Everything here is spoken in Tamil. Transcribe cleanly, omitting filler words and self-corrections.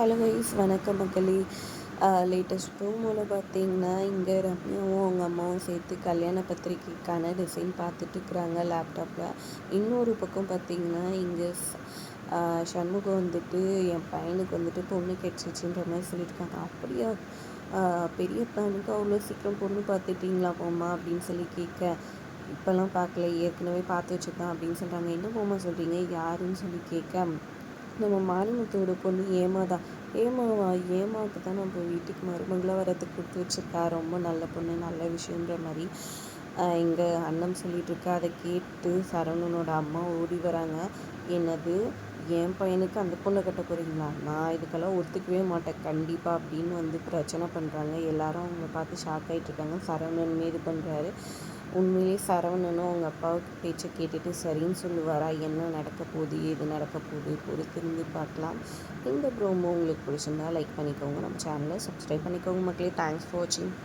ஹலோ கைஸ், வணக்கம் மக்களே. லேட்டஸ்ட் ப்ரோமோவில் பார்த்தீங்கன்னா இங்கே ரம்யாவும் அவங்க அம்மாவும் சேர்த்து கல்யாண பத்திரிக்கைக்கான டிசைன் பார்த்துட்ருக்குறாங்க லேப்டாப்பில். இன்னொரு பக்கம் பார்த்தீங்கன்னா இங்கே சண்முகம் வந்துட்டு என் பையனுக்கு வந்துட்டு பொண்ணு கிடச்சிச்சின்ற மாதிரி சொல்லியிருக்காங்க. அப்படியா? பெரிய பையனுக்கு அவ்வளோ சீக்கிரம் பொண்ணு பார்த்துட்டிங்களா போம்மா அப்படின்னு சொல்லி கேட்க, இப்போல்லாம் பார்க்கல, ஏற்கனவே பார்த்து வச்சுருக்கேன் அப்படின்னு சொல்கிறாங்க. என்ன போம்மா சொல்கிறீங்க, யாருன்னு சொல்லி கேட்க, நம்ம மாரிமுத்தோட பொண்ணு ஏமாதான். ஏமாவுக்கு தான் நம்ம வீட்டுக்கு மருமகளாக வரத்துக்கு கொடுத்து வச்சுருக்கா. ரொம்ப நல்ல பொண்ணு, நல்ல விஷயன்ற மாதிரி இங்கே அண்ணன் சொல்லிகிட்ருக்கா. அதை கேட்டு சரவணனோட அம்மா ஓடி வராங்க. என்னது, என் பையனுக்கு அந்த பொண்ணை கட்ட போகிறீங்களா? நான் இதுக்கெல்லாம் ஒத்துக்கவே மாட்டேன் கண்டிப்பாக அப்படின்னு வந்து பிரச்சனை பண்ணுறாங்க. எல்லாரும் அவங்கள பார்த்து ஷாக் ஆகிட்ருக்காங்க. சரவணன் இது பண்ணுறாரு. உண்மையிலே சரவணனும் அவங்க அப்பாவுக்கு பேச்சை கேட்டுட்டு சரின்னு சொல்லுவாரா? என்ன நடக்க போகுது, எது நடக்க போகுது, பொறுத்திருந்து பார்க்கலாம். இந்த ப்ரோமோ உங்களுக்கு பிடிச்சிருந்தா லைக் பண்ணிக்கோங்க, நம்ம சேனலை சப்ஸ்கிரைப் பண்ணிக்கோங்க மக்களே. தேங்க்ஸ் ஃபார் வாட்சிங்.